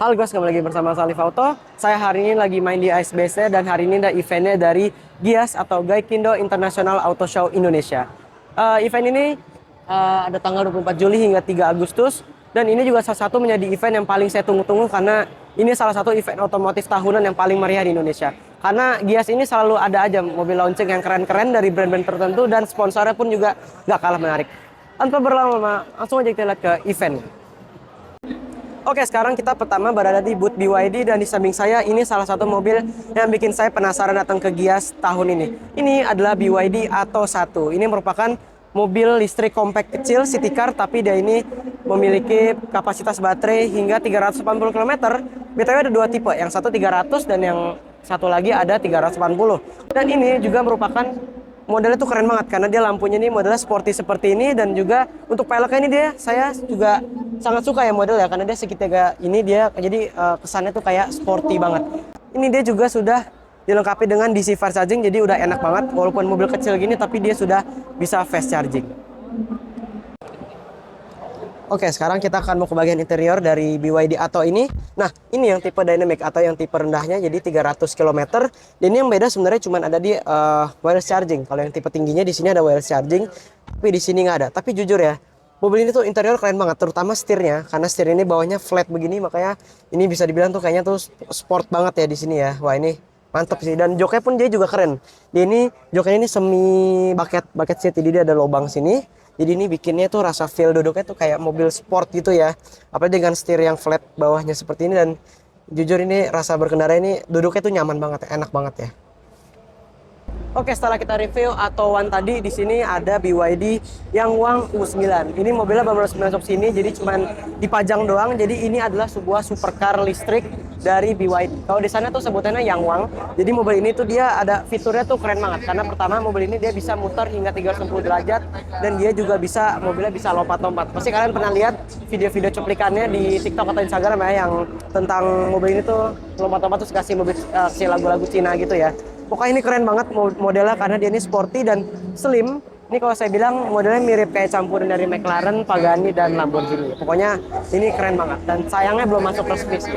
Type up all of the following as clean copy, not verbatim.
Halo guys, kembali lagi bersama Salif Auto. Saya hari ini lagi main di ASBC dan hari ini ada eventnya dari GIAS atau Gaikindo International Auto Show Indonesia. Event ini ada tanggal 24 Juli hingga 3 Agustus dan ini juga salah satu menjadi event yang paling saya tunggu-tunggu karena ini salah satu event otomotif tahunan yang paling meriah di Indonesia. Karena GIAS ini selalu ada aja mobil launching yang keren-keren dari brand-brand tertentu dan sponsornya pun juga gak kalah menarik. Tanpa berlama-lama, langsung aja kita lihat ke event. Oke, sekarang kita pertama berada di booth BYD dan di samping saya ini salah satu mobil yang bikin saya penasaran datang ke GIAS tahun ini. Ini adalah BYD Atto 1. Ini merupakan mobil listrik compact kecil city car, tapi dia ini memiliki kapasitas baterai hingga 380 km. BTW ada dua tipe, yang satu 300 dan yang satu lagi ada 380. Dan ini juga merupakan modelnya tuh keren banget karena dia lampunya ini modelnya sporty seperti ini, dan juga untuk peleknya ini saya juga sangat suka ya model ya karena dia segitiga ini dia jadi kesannya tuh kayak sporty banget. Ini dia juga sudah dilengkapi dengan DC fast charging, jadi udah enak banget walaupun mobil kecil gini tapi dia sudah bisa fast charging. Oke, sekarang kita akan mau ke bagian interior dari BYD Atto ini. Nah, ini yang tipe dynamic atau yang tipe rendahnya, jadi 300 km. Dan ini yang beda sebenarnya cuma ada di wireless charging. Kalau yang tipe tingginya di sini ada wireless charging, tapi di sini nggak ada. Tapi jujur ya, mobil ini tuh interior keren banget, terutama setirnya. Karena setir ini bawahnya flat begini, makanya ini bisa dibilang tuh kayaknya tuh sport banget ya di sini ya. Wah, ini mantap sih. Dan joknya pun dia juga keren. Dia ini joknya ini semi bucket seat, jadi dia ada lubang sini. Jadi ini bikinnya tuh rasa feel duduknya tuh kayak mobil sport gitu ya. Apalagi dengan setir yang flat bawahnya seperti ini, dan jujur ini rasa berkendara ini duduknya tuh nyaman banget, enak banget ya. Oke, setelah kita review Atto One tadi, di sini ada BYD Yangwang U9. Ini mobilnya baru masuk sini, jadi cuman dipajang doang. Jadi ini adalah sebuah supercar listrik dari BYD. Kalau di sana tuh sebutannya Yangwang. Jadi mobil ini tuh dia ada fiturnya tuh keren banget. Karena pertama mobil ini dia bisa muter hingga 360 derajat dan dia juga bisa mobilnya bisa lompat-lompat. Pasti kalian pernah lihat video-video cuplikannya di TikTok atau Instagram ya yang tentang mobil ini tuh lompat-lompat terus kasih lagu-lagu Cina gitu ya. Pokoknya ini keren banget modelnya karena dia ini sporty dan slim. Ini kalau saya bilang modelnya mirip kayak campuran dari McLaren, Pagani, dan Lamborghini. Pokoknya ini keren banget dan sayangnya belum masuk resmi sih.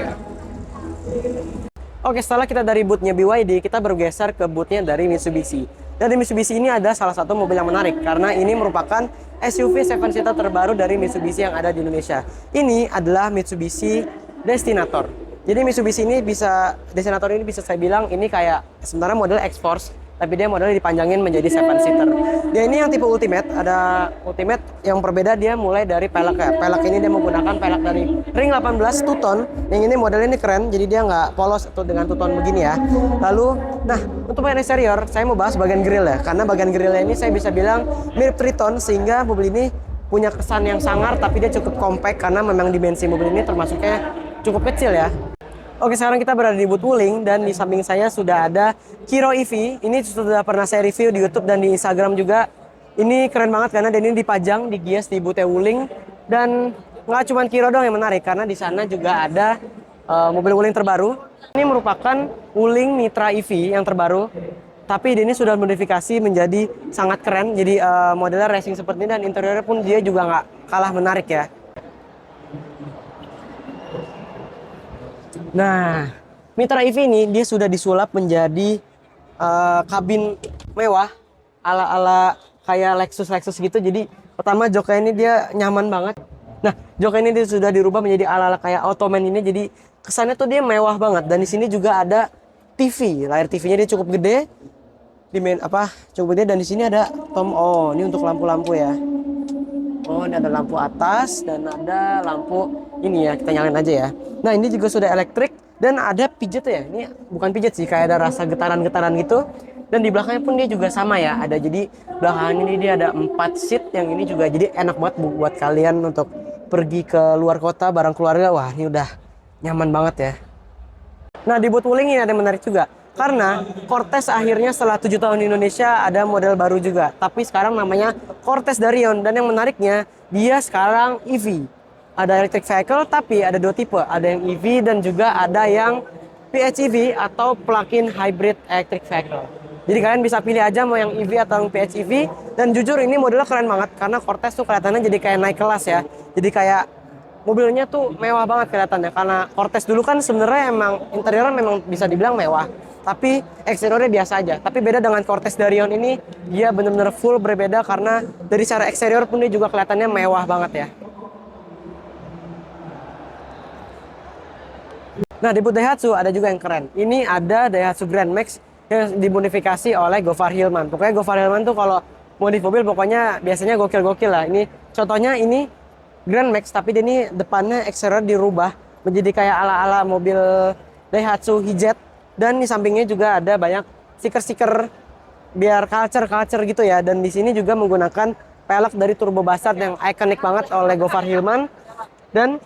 Oke, setelah kita dari boothnya BYD, kita bergeser ke boothnya dari Mitsubishi. Dari Mitsubishi ini ada salah satu mobil yang menarik karena ini merupakan SUV 7-seater terbaru dari Mitsubishi yang ada di Indonesia. Ini adalah Mitsubishi Destinator. Jadi Mitsubishi Destinator ini bisa saya bilang ini kayak sebenarnya model X-Force, tapi dia modelnya dipanjangin menjadi 7-seater. Dia ini yang tipe Ultimate, ada Ultimate yang berbeda dia mulai dari peleknya. Pelek ini dia menggunakan pelek dari ring 18 two-tone. Yang ini modelnya ini keren, jadi dia nggak polos atau dengan two-tone begini ya. Lalu, nah untuk bagian eksterior, saya mau bahas bagian grill ya, karena bagian grillnya ini saya bisa bilang mirip Triton, sehingga mobil ini punya kesan yang sangar, tapi dia cukup compact karena memang dimensi mobil ini termasuknya cukup kecil ya. Oke, sekarang kita berada di booth Wuling dan di samping saya sudah ada Kiro EV. Ini sudah pernah saya review di YouTube dan di Instagram juga. Ini keren banget karena ini dipajang di GIAS di booth Wuling, dan nggak cuma Kiro doang yang menarik karena di sana juga ada mobil Wuling terbaru. Ini merupakan Wuling Mitra EV yang terbaru, tapi ini sudah modifikasi menjadi sangat keren. Jadi modelnya racing seperti ini dan interiornya pun dia juga nggak kalah menarik ya. Nah, Mitra EV ini dia sudah disulap menjadi kabin mewah ala-ala kayak Lexus gitu. Jadi pertama joknya ini dia nyaman banget. Nah, joknya ini dia sudah dirubah menjadi ala-ala kayak Ottoman ini. Jadi kesannya tuh dia mewah banget. Dan di sini juga ada TV. Layar TV-nya dia cukup gede. Cukup gede, dan di sini ada ini untuk lampu-lampu ya. Oh, ini ada lampu atas dan ada lampu ini ya, kita nyalain aja ya. Nah, ini juga sudah elektrik dan ada pijat ya. Ini bukan pijat sih, kayak ada rasa getaran-getaran gitu. Dan di belakangnya pun dia juga sama ya. Jadi belakangnya ini dia ada 4 seat, yang ini juga jadi enak banget buat kalian untuk pergi ke luar kota bareng keluarga. Wah, ini udah nyaman banget ya. Nah, di booth Wuling ini ada yang menarik juga. Karena Cortez akhirnya setelah 7 tahun di Indonesia ada model baru juga. Tapi sekarang namanya Cortez Darion. Dan yang menariknya, dia sekarang EV. Ada electric vehicle, tapi ada dua tipe. Ada yang EV dan juga ada yang PHEV atau plug-in hybrid electric vehicle. Jadi kalian bisa pilih aja mau yang EV atau yang PHEV. Dan jujur ini modelnya keren banget. Karena Cortez tuh kelihatannya jadi kayak naik kelas ya. Jadi kayak mobilnya tuh mewah banget kelihatannya, karena Cortez dulu kan sebenarnya emang interiornya memang bisa dibilang mewah, tapi eksteriornya biasa aja. Tapi beda dengan Cortez Darion ini, dia bener-bener full berbeda karena dari cara eksterior pun dia juga kelihatannya mewah banget ya. Nah, di booth Daihatsu ada juga yang keren. Ini ada Daihatsu Grand Max yang dimodifikasi oleh Gofar Hilman. Pokoknya Gofar Hilman tuh kalau modif mobil pokoknya biasanya gokil-gokil lah. Ini contohnya ini Grand Max, tapi dia ini depannya eksterior dirubah menjadi kayak ala-ala mobil Daihatsu Hijet. Dan di sampingnya juga ada banyak stiker-stiker biar culture gitu ya. Dan di sini juga menggunakan pelek dari Turbo Bastard yang ikonik banget oleh Gofar Hilman. Dan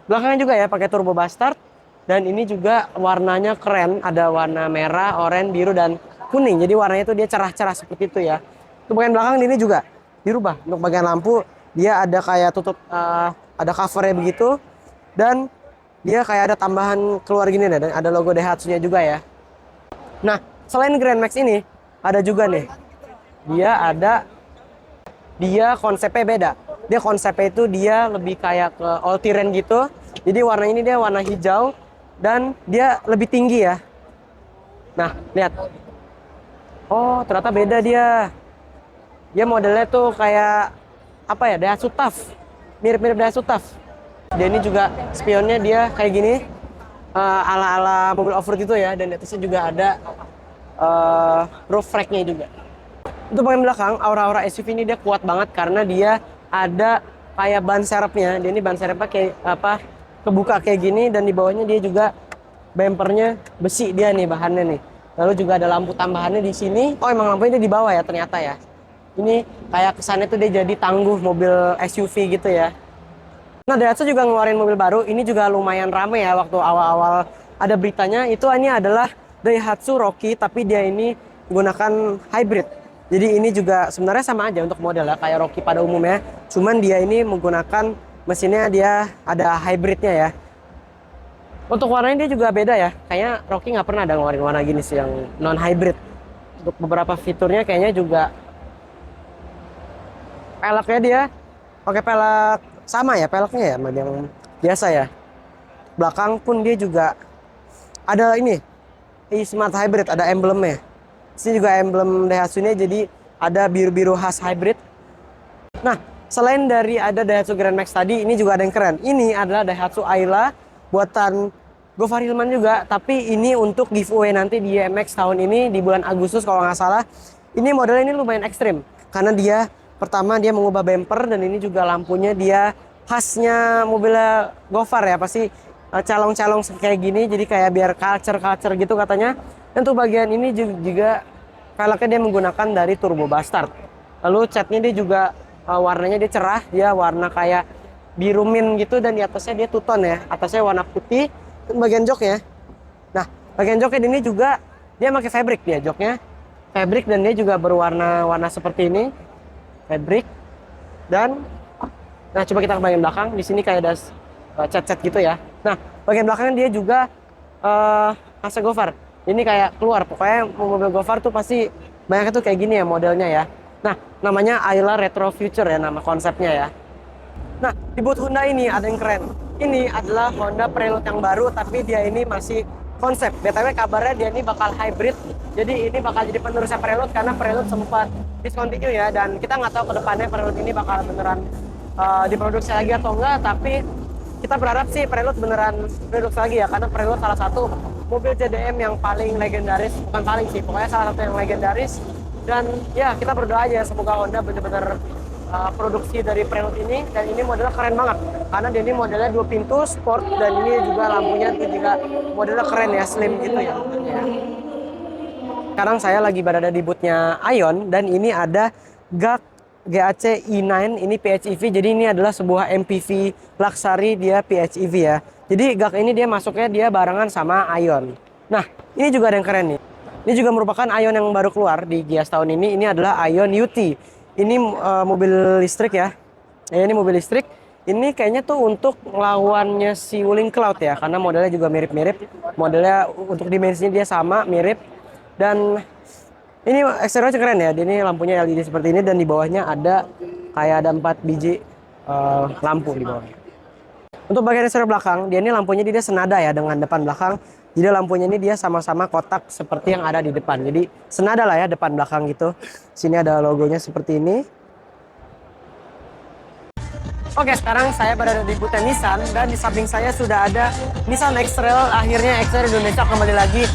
belakangnya juga ya pakai Turbo Bastard. Dan ini juga warnanya keren, ada warna merah, oranye, biru, dan kuning. Jadi warnanya itu dia cerah-cerah seperti itu ya. Untuk bagian belakang ini juga dirubah. Untuk bagian lampu, dia ada kayak tutup, ada covernya begitu. Dan dia kayak ada tambahan keluar gini deh, dan ada logo Daihatsu-nya juga ya. Nah, selain Grand Max ini, ada juga nih. Dia konsepnya beda. Dia konsepnya itu dia lebih kayak ke all terrain gitu. Jadi warna ini dia warna hijau. Dan dia lebih tinggi ya. Nah, lihat. Oh, ternyata beda dia. Dia modelnya tuh kayak apa ya? Daihatsu TAF. Mirip-mirip Daihatsu TAF. Dia ini juga spionnya dia kayak gini. Ala-ala mobil off-road gitu ya. Dan di atasnya juga ada roof rack-nya juga. Untuk bagian belakang, aura-aura SUV ini dia kuat banget karena dia ada kayak ban serepnya. Dia ini ban serepnya kayak apa? Kebuka kayak gini, dan di bawahnya dia juga bempernya besi dia nih bahannya nih. Lalu juga ada lampu tambahannya di sini. Oh, emang lampunya dia di bawah ya ternyata ya. Ini kayak kesannya tuh dia jadi tangguh mobil SUV gitu ya. Nah, Daihatsu juga ngeluarin mobil baru. Ini juga lumayan rame ya waktu awal-awal ada beritanya. Ini adalah Daihatsu Rocky, tapi dia ini menggunakan hybrid. Jadi ini juga sebenarnya sama aja untuk modelnya kayak Rocky pada umumnya. Cuman dia ini menggunakan mesinnya dia ada hybridnya ya. Untuk warnanya dia juga beda ya. Kayaknya Rocky nggak pernah ada ngeluarin warna gini sih yang non hybrid. Untuk beberapa fiturnya kayaknya juga peleknya dia pakai pelek sama ya, peleknya ya sama yang biasa ya. Belakang pun dia juga ada ini smart hybrid, ada emblemnya. Sini juga emblem Daihatsu-nya, jadi ada biru-biru khas hybrid. Nah, selain dari ada Daihatsu Grand Max tadi, ini juga ada yang keren. Ini adalah Daihatsu Ayla buatan Gofar Hilman juga, tapi ini untuk giveaway nanti di IMX tahun ini di bulan Agustus kalau nggak salah. Ini modelnya ini lumayan ekstrim karena dia pertama dia mengubah bumper, dan ini juga lampunya dia khasnya mobilnya Gofar ya, pasti calong-calong kayak gini, jadi kayak biar culture gitu katanya. Dan untuk bagian ini juga velgnya dia menggunakan dari Turbo Bastard. Lalu catnya dia juga warnanya dia cerah, dia warna kayak biru mint gitu, dan di atasnya dia two-tone ya, atasnya warna putih. Dan bagian joknya, nah bagian joknya ini juga dia pakai fabric, dia joknya fabric, dan dia juga berwarna seperti ini fabric. Dan nah coba kita ke bagian belakang, di sini kayak ada cat-cat gitu ya. Nah bagian belakangnya dia juga khasnya Gofar, ini kayak keluar, pokoknya mobil Gofar tuh pasti banyak tuh kayak gini ya modelnya ya. Nah, namanya Ayla Retro Future ya nama konsepnya ya. Nah, di booth Honda ini ada yang keren. Ini adalah Honda Prelude yang baru, tapi dia ini masih konsep. BTW kabarnya dia ini bakal hybrid. Jadi ini bakal jadi penerusnya Prelude karena Prelude sempat discontinue ya. Dan kita nggak tahu ke depannya Prelude ini bakal beneran diproduksi lagi atau enggak. Tapi kita berharap sih Prelude beneran produksi lagi ya. Karena Prelude salah satu mobil JDM yang paling legendaris. Bukan paling sih, pokoknya salah satu yang legendaris. Dan ya kita berdoa aja semoga Honda benar-benar produksi dari Prelude ini. Dan ini modelnya keren banget karena dia ini modelnya 2 pintu sport, dan ini juga lampunya itu juga modelnya keren ya, slim gitu ya. Sekarang saya lagi berada di boothnya Ion, dan ini ada GAC E9, ini PHEV. Jadi ini adalah sebuah MPV luxury, dia PHEV ya. Jadi GAC ini dia masuknya dia barengan sama Ion. Nah ini juga ada yang keren nih. Ini juga merupakan Ion yang baru keluar di Gias tahun ini. Ini adalah Ion UT. Ini mobil listrik ya. Ini mobil listrik. Ini kayaknya tuh untuk lawannya si Wuling Cloud ya. Karena modelnya juga mirip-mirip. Modelnya untuk dimensinya dia sama, mirip. Dan ini eksteriornya keren ya. Ini lampunya LED seperti ini. Dan di bawahnya ada kayak ada 4 biji lampu di bawahnya. Untuk bagian eksterior belakang, dia ini lampunya dia senada ya dengan depan belakang. Jadi lampunya ini dia sama-sama kotak seperti yang ada di depan. Jadi senada lah ya depan belakang gitu. Sini ada logonya seperti ini. Oke, sekarang saya berada di booth Nissan dan di samping saya sudah ada Nissan X-Trail. Akhirnya X-Trail Indonesia kembali lagi,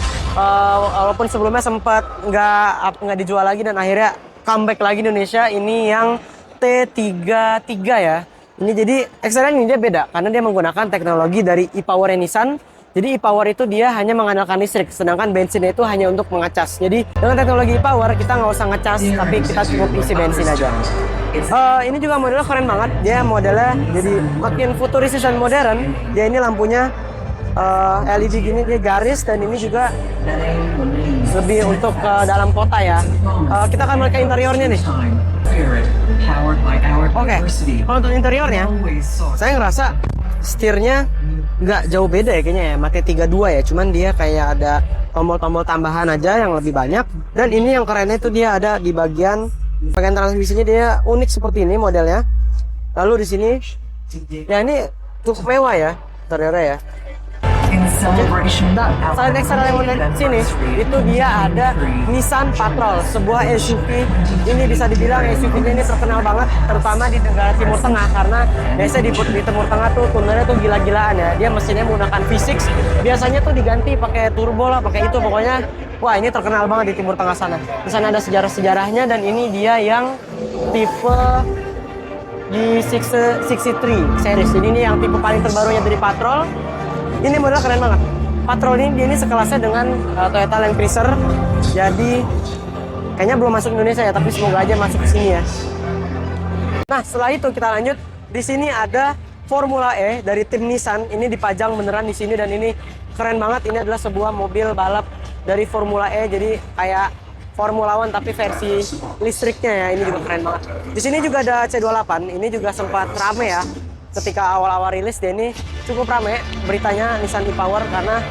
walaupun sebelumnya sempat nggak dijual lagi dan akhirnya comeback lagi di Indonesia. Ini yang T33 ya. Ini jadi X-Trail ini dia beda karena dia menggunakan teknologi dari e-Power Nissan. Jadi e-Power itu dia hanya mengandalkan listrik, sedangkan bensinnya itu hanya untuk mengecas. Jadi dengan teknologi e-Power kita nggak usah ngecas, tapi kita cukup isi bensin aja. Ini juga modelnya keren banget. Dia modelnya jadi makin futuristis dan modern. Dia ini lampunya LED gini, dia garis, dan ini juga lebih untuk dalam kota ya. Kita akan melihat ke interiornya nih. Oke, kalau untuk interiornya, saya ngerasa setirnya nggak jauh beda ya kayaknya ya, Mate 32 ya. Cuman dia kayak ada tombol-tombol tambahan aja yang lebih banyak. Dan ini yang kerennya itu dia ada di bagian transmisinya, dia unik seperti ini modelnya. Lalu di sini, ya ini cukup mewah ya interiornya ya. Selain ekstra yang di sini, itu dia ada Nissan Patrol, sebuah SUV. Ini bisa dibilang SUV-nya ini terkenal banget, terutama di negara Timur Tengah, karena biasanya di Timur Tengah tuh tunernya tuh gila-gilaan ya. Dia mesinnya menggunakan V6, biasanya tuh diganti pakai turbo lah, pakai itu pokoknya. Wah, ini terkenal banget di Timur Tengah sana. Di sana ada sejarah-sejarahnya, dan ini dia yang tipe G63 series. Jadi ini yang tipe paling terbarunya dari Patrol. Ini model keren banget. Patrol ini dia ini sekelasnya dengan Toyota Land Cruiser. Jadi kayaknya belum masuk Indonesia ya, tapi semoga aja masuk ke sini ya. Nah, setelah itu kita lanjut. Di sini ada Formula E dari tim Nissan. Ini dipajang beneran di sini dan ini keren banget. Ini adalah sebuah mobil balap dari Formula E. Jadi kayak Formula One tapi versi listriknya ya. Ini juga keren banget. Di sini juga ada C28. Ini juga sempat rame ya. Ketika awal-awal rilis dia ini cukup rame beritanya Nissan e-Power, karena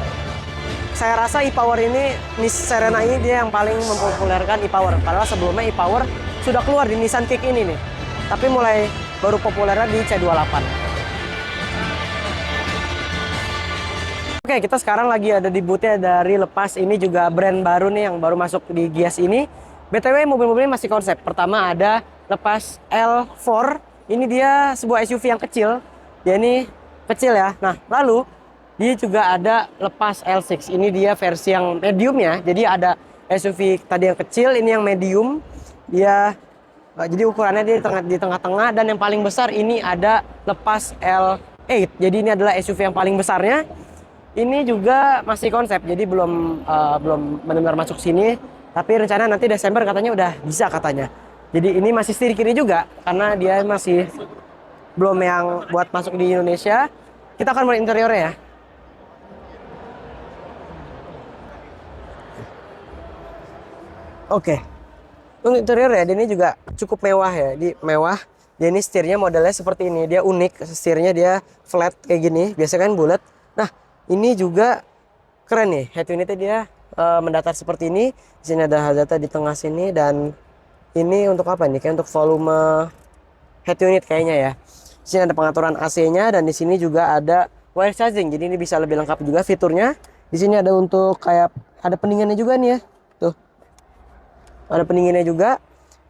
saya rasa e-Power ini, Nissan Serena ini dia yang paling mempopulerkan e-Power. Padahal sebelumnya e-Power sudah keluar di Nissan Kick ini nih, tapi mulai baru populernya di C28. Oke, kita sekarang lagi ada di boothnya dari Lepas. Ini juga brand baru nih yang baru masuk di Gias ini. BTW mobil-mobilnya masih konsep. Pertama ada Lepas L4. Ini dia sebuah SUV yang kecil. Dia ini kecil ya. Nah, lalu dia juga ada Lepas L6. Ini dia versi yang medium ya. Jadi ada SUV tadi yang kecil, ini yang medium. Dia jadi ukurannya dia di tengah-tengah, dan yang paling besar ini ada Lepas L8. Jadi ini adalah SUV yang paling besarnya. Ini juga masih konsep. Jadi belum benar-benar masuk sini. Tapi rencana nanti Desember katanya udah bisa katanya. Jadi ini masih setir kiri juga, karena dia masih belum yang buat masuk di Indonesia. Kita akan melihat interiornya ya. Oke. Untuk interiornya, dia ini juga cukup mewah ya. Mewah. Dia ini setirnya modelnya seperti ini. Dia unik, setirnya dia flat kayak gini. Biasanya kan bulat. Nah, ini juga keren nih. Head unitnya dia mendatar seperti ini. Di sini ada hazardnya di tengah sini, dan ini untuk apa nih? Kayak untuk volume head unit kayaknya ya. Di sini ada pengaturan AC-nya, dan di sini juga ada wire charging. Jadi ini bisa lebih lengkap juga fiturnya. Di sini ada untuk kayak ada pendinginnya juga nih ya. Tuh. Ada pendinginnya juga.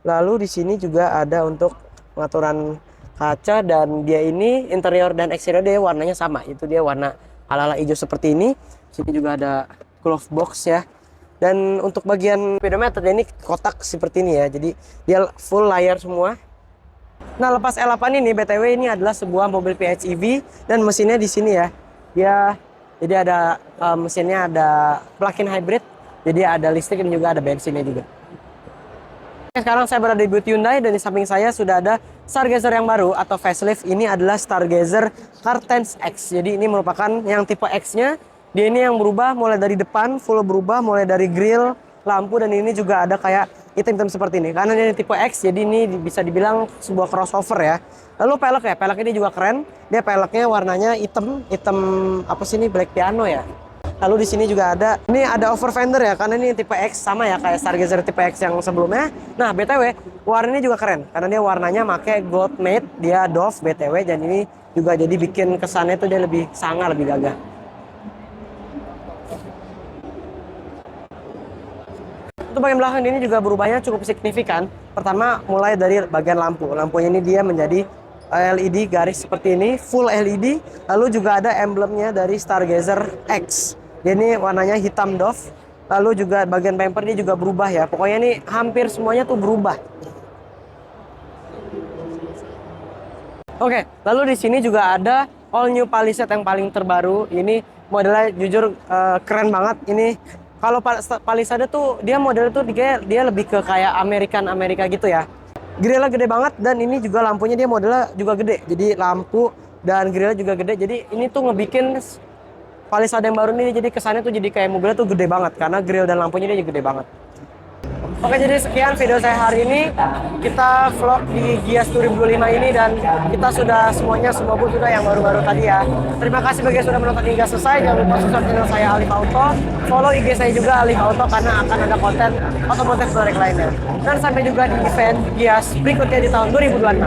Lalu di sini juga ada untuk pengaturan kaca, dan dia ini interior dan eksterior dia warnanya sama. Itu dia warna ala-ala hijau seperti ini. Di sini juga ada glove box ya. Dan untuk bagian speedometer ini kotak seperti ini ya. Jadi dia full layar semua. Nah, Lepas L8 ini BTW ini adalah sebuah mobil PHEV, dan mesinnya di sini ya. Jadi ada mesinnya ada plug-in hybrid. Jadi ada listrik dan juga ada bensinnya juga. Sekarang saya berada di booth Hyundai, dan di samping saya sudah ada Stargazer yang baru atau facelift. Ini adalah Stargazer Car10 X. Jadi ini merupakan yang tipe X-nya. Dia ini yang berubah mulai dari depan, full berubah mulai dari grill, lampu, dan ini juga ada kayak item-item seperti ini. Karena ini tipe X, jadi ini bisa dibilang sebuah crossover ya. Lalu pelek ini juga keren. Dia peleknya warnanya hitam apa sih ini, black piano ya. Lalu di sini juga ini ada over fender ya, karena ini tipe X sama ya kayak Stargazer tipe X yang sebelumnya. Nah, BTW warnanya juga keren karena dia warnanya pakai gold matte, dia Dove BTW, dan ini juga, jadi bikin kesannya tuh dia lebih sangar, lebih gagah. Untuk bagian belakang ini juga berubahnya cukup signifikan. Pertama, mulai dari bagian lampu. Lampunya ini dia menjadi LED garis seperti ini, full LED. Lalu juga ada emblemnya dari Stargazer X. Ini warnanya hitam doff. Lalu juga bagian bumper ini juga berubah ya. Pokoknya ini hampir semuanya tuh berubah. Oke, lalu di sini juga ada all new Palisade yang paling terbaru. Ini modelnya jujur keren banget. Ini kalau Palisade tuh dia modelnya tuh dia lebih ke kayak Amerika gitu ya. Grillnya gede banget dan ini juga lampunya dia modelnya juga gede. Jadi lampu dan grillnya juga gede. Jadi ini tuh ngebikin Palisade yang baru ini jadi kesannya tuh jadi kayak mobilnya tuh gede banget karena grill dan lampunya dia gede banget. Oke, jadi sekian video saya hari ini. Kita vlog di Gias 2025 ini dan kita sudah semua booth sudah yang baru-baru tadi ya. Terima kasih bagi yang sudah menonton hingga selesai. Jangan lupa subscribe channel saya Alif Auto. Follow IG saya juga Alif Auto karena akan ada konten otomotif menarik lainnya. Dan sampai juga di event Gias berikutnya di tahun 2026.